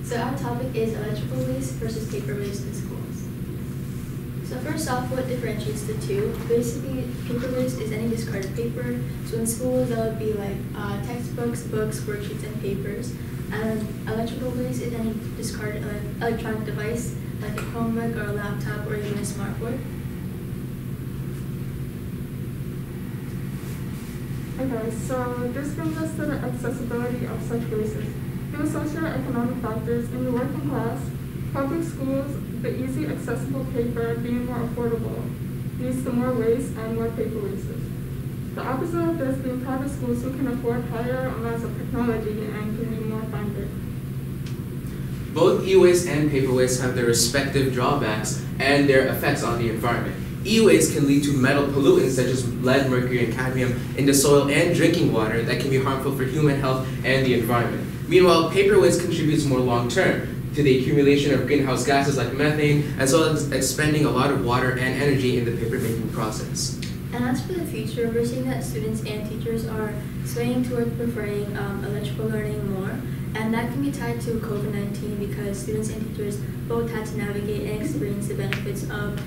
So our topic is electrical waste versus paper waste in schools. So first off, what differentiates the two? Basically, paper waste is any discarded paper. So in schools, that would be like textbooks, books, worksheets, and papers. And electrical waste is any discarded electronic device, like a Chromebook or a laptop or even a smartboard. Okay, so this brings us to the accessibility of such waste. Due to socioeconomic factors in the working class, public schools, the easy accessible paper being more affordable, leads to more waste and more paper wastes. The opposite of this being private schools who can afford higher amounts of technology and can be more funded. Both e-waste and paper waste have their respective drawbacks and their effects on the environment. E-waste can lead to metal pollutants such as lead, mercury, and cadmium in the soil and drinking water that can be harmful for human health and the environment. Meanwhile, paper waste contributes more long-term to the accumulation of greenhouse gases like methane, as well as expending a lot of water and energy in the paper-making process. And as for the future, we're seeing that students and teachers are swaying towards preferring electrical learning more, and that can be tied to COVID-19 because students and teachers both had to navigate and experience the benefits of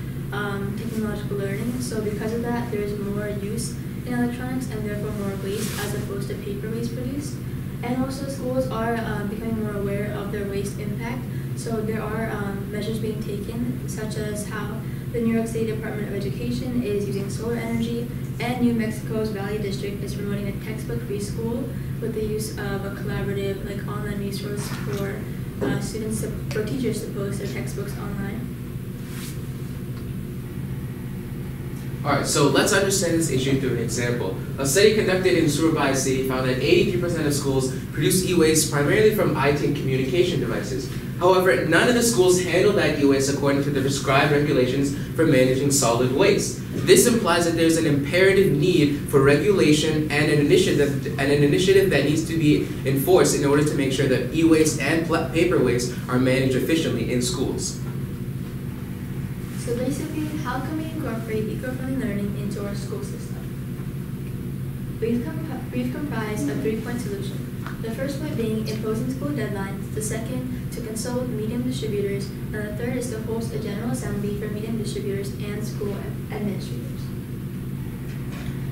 technological learning. So because of that, there is more use in electronics and therefore more waste as opposed to paper waste produced. And also schools are becoming more aware of their waste impact. So there are measures being taken, such as how the New York State Department of Education is using solar energy, and New Mexico's Valley District is promoting a textbook-free school with the use of a collaborative online resource for for teachers to post their textbooks online. Alright, so let's understand this issue through an example. A study conducted in Surabaya City found that 83% of schools produce e-waste primarily from IT and communication devices. However, none of the schools handle that e-waste according to the prescribed regulations for managing solid waste. This implies that there's an imperative need for regulation and an initiative that needs to be enforced in order to make sure that e-waste and paper waste are managed efficiently in schools. So basically, how can we incorporate eco-friendly learning into our school system? We've comprised a 3-point solution. The first point being imposing school deadlines, the second to consult with medium distributors, and the third is to host a general assembly for medium distributors and school administrators.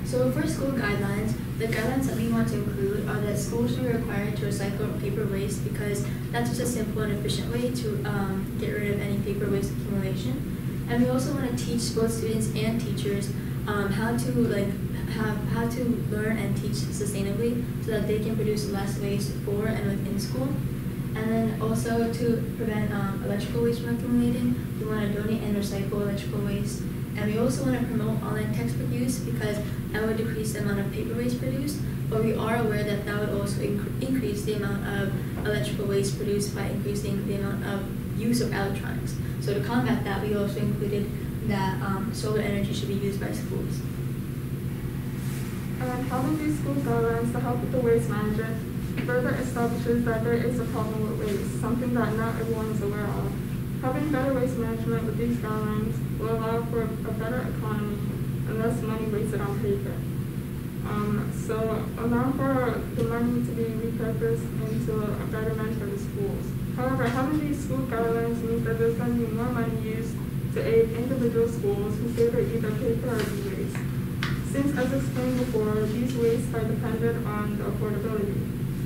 So for school guidelines, the guidelines that we want to include are that schools should be required to recycle paper waste because that's just a simple and efficient way to get rid of any paper waste accumulation. And we also want to teach both students and teachers how to learn and teach sustainably so that they can produce less waste for and within school. And then also to prevent electrical waste from accumulating, we want to donate and recycle electrical waste. And we also want to promote online textbook use because that would decrease the amount of paper waste produced, but we are aware that that would also increase the amount of electrical waste produced by increasing the amount of use of electronics. So to combat that, we also included that solar energy should be used by schools. And having these school guidelines to help with the waste management further establishes that there is a problem with waste, something that not everyone is aware of. Having better waste management with these guidelines will allow for a better economy and less money wasted on paper. So allow for the money to be repurposed into a betterment for the schools. However, having these school guidelines means that there's going to be more money used to aid individual schools who favor either paper or e-waste. Since, as explained before, these wastes are dependent on the affordability.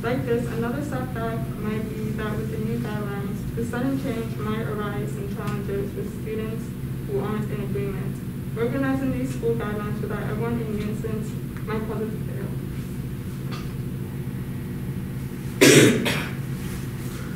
Like this, another setback might be that with the new guidelines, the sudden change might arise in challenges with students who aren't in agreement. Organizing these school guidelines without everyone in unison might cause it to fail.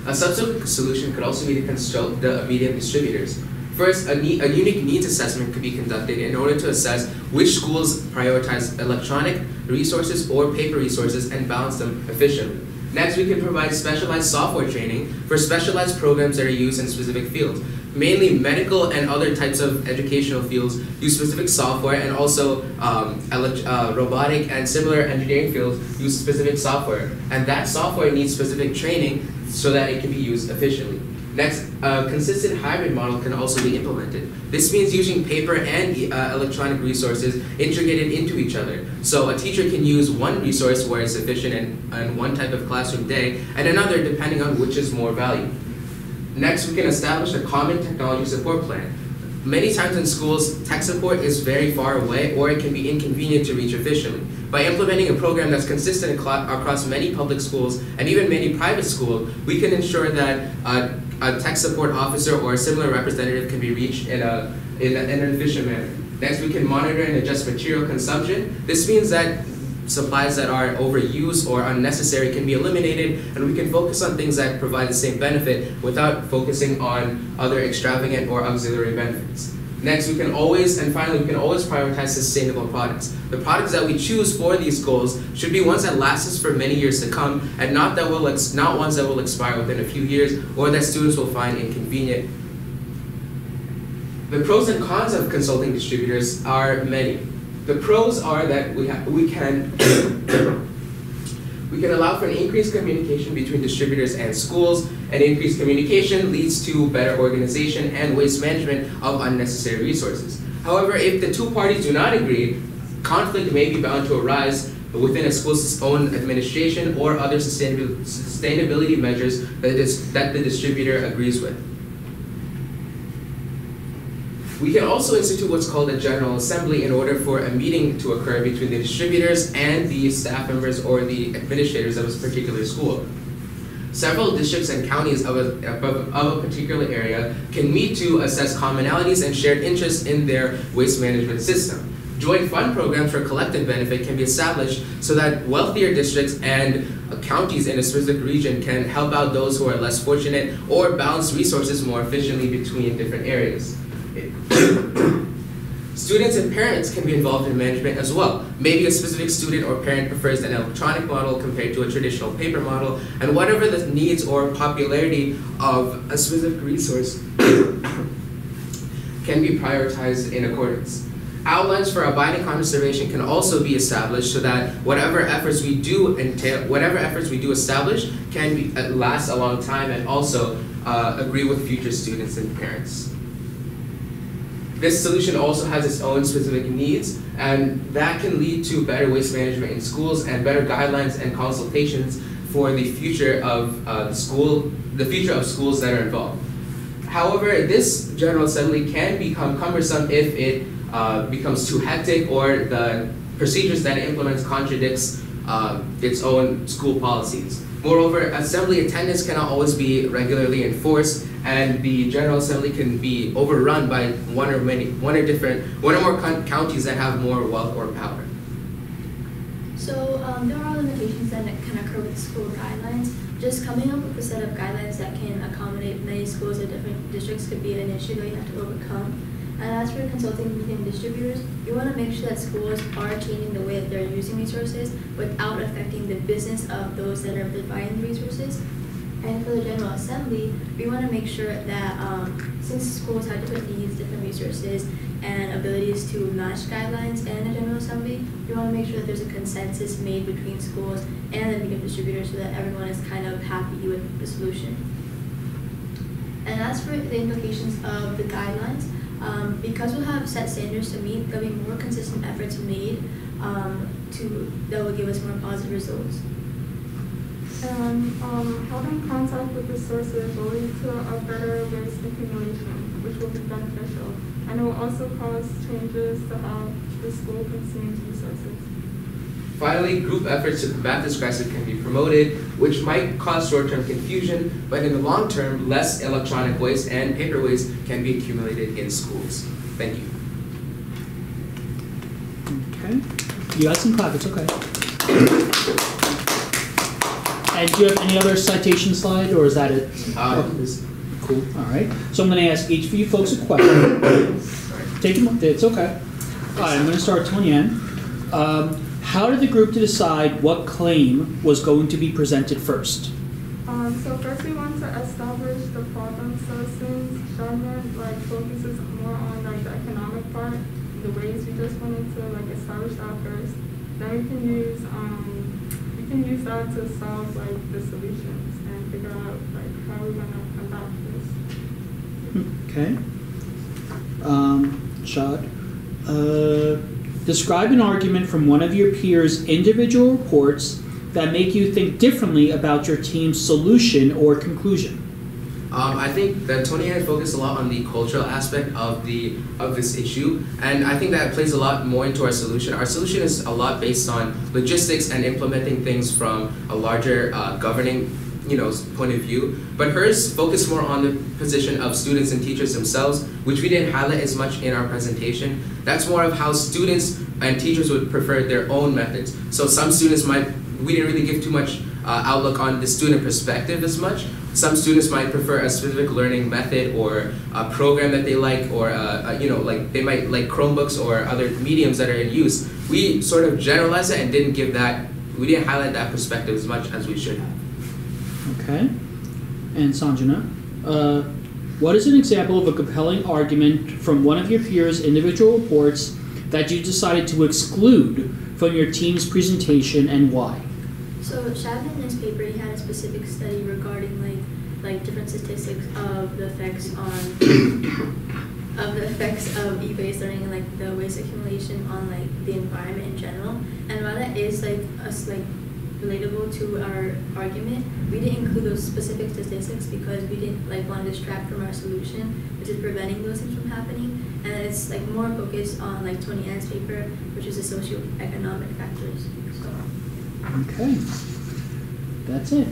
A subsequent solution could also be to consult the medium distributors. First, a unique needs assessment could be conducted in order to assess which schools prioritize electronic resources or paper resources and balance them efficiently. Next, we can provide specialized software training for specialized programs that are used in specific fields. Mainly medical and other types of educational fields use specific software, and also robotic and similar engineering fields use specific software. And that software needs specific training so that it can be used efficiently. Next, a consistent hybrid model can also be implemented. This means using paper and electronic resources integrated into each other. So a teacher can use one resource where it's efficient in one type of classroom day, and another depending on which is more valued. Next, we can establish a common technology support plan. Many times in schools, tech support is very far away or it can be inconvenient to reach efficiently. By implementing a program that's consistent across many public schools and even many private schools, we can ensure that a tech support officer or a similar representative can be reached in an efficient manner. Next, we can monitor and adjust material consumption. This means that supplies that are overused or unnecessary can be eliminated, and we can focus on things that provide the same benefit without focusing on other extravagant or auxiliary benefits. Next, we can always prioritize sustainable products. The products that we choose for these goals should be ones that last us for many years to come, and not ones that will expire within a few years or that students will find inconvenient. The pros and cons of consulting distributors are many. The pros are that we can allow for an increased communication between distributors and schools, and increased communication leads to better organization and waste management of unnecessary resources. However, if the two parties do not agree, conflict may be bound to arise within a school's own administration or other sustainability measures that the distributor agrees with. We can also institute what's called a General Assembly in order for a meeting to occur between the distributors and the staff members or the administrators of a particular school. Several districts and counties of a particular area can meet to assess commonalities and shared interests in their waste management system. Joint fund programs for collective benefit can be established so that wealthier districts and counties in a specific region can help out those who are less fortunate or balance resources more efficiently between different areas. Students and parents can be involved in management as well. Maybe a specific student or parent prefers an electronic model compared to a traditional paper model, and whatever the needs or popularity of a specific resource can be prioritized in accordance. Outlines for abiding conservation can also be established so that whatever efforts we do establish can last a long time and also agree with future students and parents. This solution also has its own specific needs, and that can lead to better waste management in schools and better guidelines and consultations for the future of schools that are involved. However, this General Assembly can become cumbersome if it becomes too hectic or the procedures that it implements contradicts its own school policies. Moreover, assembly attendance cannot always be regularly enforced, and the General Assembly can be overrun by one or more counties that have more wealth or power. So there are limitations that can occur with school guidelines. Just coming up with a set of guidelines that can accommodate many schools in different districts could be an issue that you have to overcome. And as for consulting between distributors, you want to make sure that schools are changing the way that they're using resources without affecting the business of those that are providing the resources. And for the General Assembly, we want to make sure that since schools have different needs, different resources, and abilities to match guidelines and the General Assembly, we want to make sure that there's a consensus made between schools and the media distributors so that everyone is kind of happy with the solution. And as for the implications of the guidelines, because we'll have set standards to meet, there'll be more consistent efforts made that will give us more positive results. And having contact with the sources will lead to a better waste accumulation, which will be beneficial. And it will also cause changes to how the school consumes resources. Finally, group efforts to combat this crisis can be promoted, which might cause short-term confusion, but in the long term, less electronic waste and paper waste can be accumulated in schools. Thank you. Okay. You guys can clap, it's okay. And do you have any other citation slide, or is that it? Cool, all right. So I'm going to ask each of you folks a question. Take them, it's okay. All right, I'm going to start with Tonyan. How did the group decide what claim was going to be presented first? So first we want to establish the problem. So since government focuses more on the economic part, the ways we just wanted to establish that first. Then we can use that to solve the solutions and figure out how we're gonna combat Okay. this. Shad. Describe an argument from one of your peers' individual reports that make you think differently about your team's solution or conclusion. I think that Tony has focused a lot on the cultural aspect of this issue, and I think that plays a lot more into our solution. Our solution is a lot based on logistics and implementing things from a larger governing, point of view. But hers focused more on the position of students and teachers themselves, which we didn't highlight as much in our presentation. That's more of how students and teachers would prefer their own methods. So some students we didn't really give too much outlook on the student perspective as much. Some students might prefer a specific learning method or a program that they like, or like they might like Chromebooks or other mediums that are in use. We sort of generalized it and we didn't highlight that perspective as much as we should have. Okay. And Sanjana, what is an example of a compelling argument from one of your peers' individual reports that you decided to exclude from your team's presentation, and why? So Shavin, in his paper, he had a specific study regarding like different statistics of the effects of e-based learning and like the waste accumulation on like the environment in general. And while that is relatable to our argument, we didn't include those specific statistics because we didn't want to distract from our solution, which is preventing those things from happening. And it's more focused on Tony Ann's paper, which is the socioeconomic factors. So. Okay, that's it.